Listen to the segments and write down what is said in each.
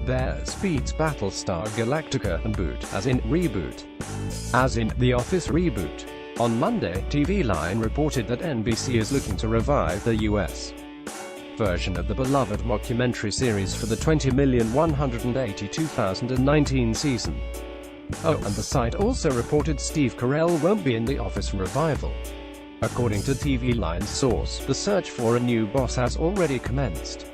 Bears beats Battlestar Galactica and boot, as in reboot. As in The Office reboot. On Monday, TV Line reported that NBC is looking to revive the U.S. version of the beloved mockumentary series for the 20,182,019 season. Oh, and the site also reported Steve Carell won't be in The Office revival. According to TV Line's source, the search for a new boss has already commenced.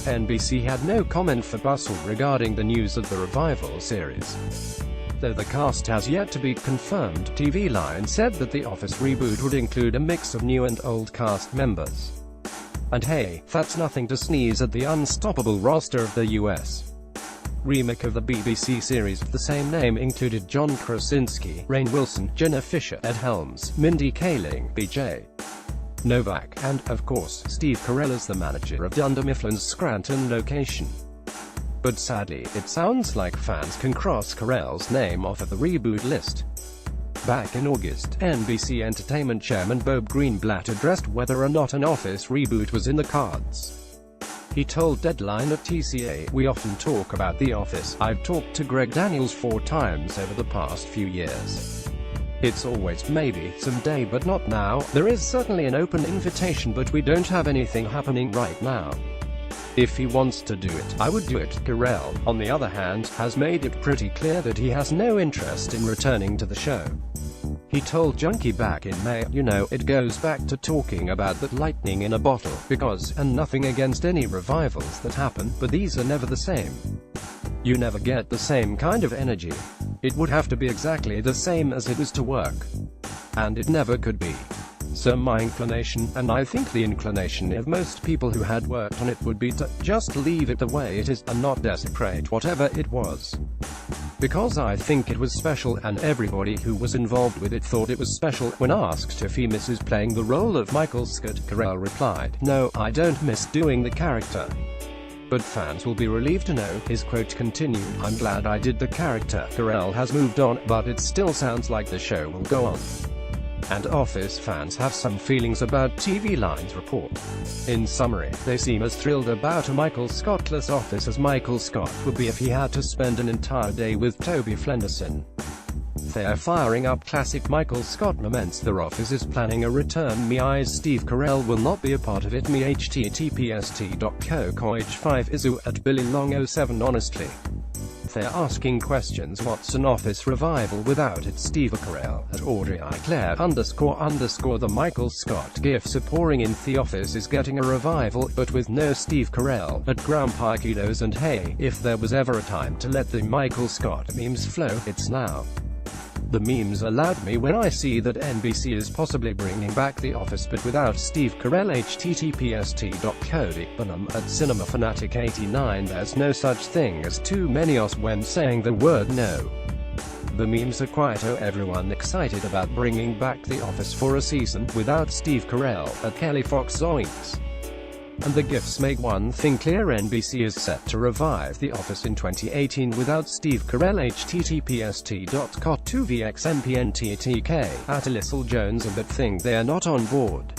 NBC had no comment for Bustle regarding the news of the revival series. Though the cast has yet to be confirmed, TV Line said that The Office reboot would include a mix of new and old cast members. And hey, that's nothing to sneeze at the unstoppable roster of the U.S. remake of the BBC series of the same name included John Krasinski, Rainn Wilson, Jenna Fisher, Ed Helms, Mindy Kaling, BJ Novak, and, of course, Steve Carell as the manager of Dunder Mifflin's Scranton location. But sadly, it sounds like fans can cross Carell's name off of the reboot list. Back in August, NBC Entertainment chairman Bob Greenblatt addressed whether or not an Office reboot was in the cards. He told Deadline at TCA, "We often talk about The Office. I've talked to Greg Daniels 4 times over the past few years. It's always maybe, someday, but not now. There is certainly an open invitation, but we don't have anything happening right now. If he wants to do it, I would do it." Carell, on the other hand, has made it pretty clear that he has no interest in returning to the show. He told Junkie back in May, "You know, it goes back to talking about that lightning in a bottle, because, and nothing against any revivals that happen, but these are never the same. You never get the same kind of energy. It would have to be exactly the same as it was to work. And it never could be. So my inclination, and I think the inclination of most people who had worked on it, would be to just leave it the way it is, and not desecrate whatever it was. Because I think it was special, and everybody who was involved with it thought it was special." When asked if he misses playing the role of Michael Scott, Carell replied, "No, I don't miss doing the character. But fans will be relieved to know," his quote continued, "I'm glad I did the character." Carell has moved on, but it still sounds like the show will go on. And Office fans have some feelings about TV Line's report. In summary, they seem as thrilled about a Michael Scottless Office as Michael Scott would be if he had to spend an entire day with Toby Flenderson. They're firing up classic Michael Scott moments. The Office is planning a return. Me eyes Steve Carell will not be a part of it. Me https://.co/5isu at Billy Long 07 honestly. They're asking questions. What's an Office revival without it? Steve Carell at Audrey I. Claire __. The Michael Scott gifs are pouring in. The Office is getting a revival, but with no Steve Carell at Grandpa Kidos. And hey, if there was ever a time to let the Michael Scott memes flow, it's now. The memes allowed me when I see that NBC is possibly bringing back The Office but without Steve Carell. https://.cody.banum at cinemafanatic89. There's no such thing as too many os when saying the word no. The memes are quite everyone excited about bringing back The Office for a season without Steve Carell at Kelly Fox zoinks. And the gifs make one thing clear: NBC is set to revive The Office in 2018 without Steve Carell. https://.cot2vxmpntk at Alyssal Jones but think they're not on board.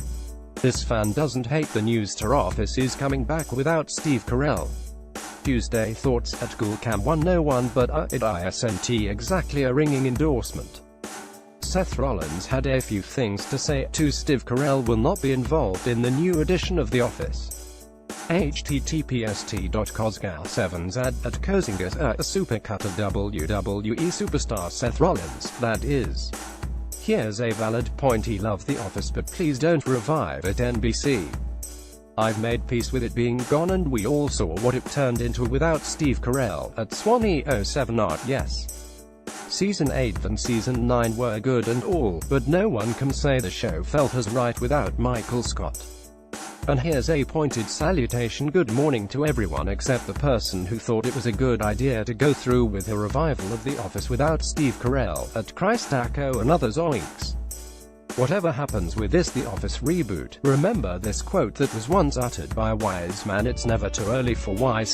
This fan doesn't hate the news. The Office is coming back without Steve Carell. Tuesday thoughts at Ghoulcam101 but it isn't exactly a ringing endorsement. Seth Rollins had a few things to say. To Steve Carell will not be involved in the new edition of The Office. https://.cosgal7z at Kozingas a supercut of WWE superstar Seth Rollins, that is. Here's a valid point: he loved The Office but please don't revive it, NBC. I've made peace with it being gone and we all saw what it turned into without Steve Carell at Swanee07 art. Yes. Season 8 and Season 9 were good and all, but no one can say the show felt as right without Michael Scott. And here's a pointed salutation: good morning to everyone except the person who thought it was a good idea to go through with a revival of The Office without Steve Carell at Christaco and others oinks. Whatever happens with this The Office reboot, remember this quote that was once uttered by a wise man: it's never too early for wise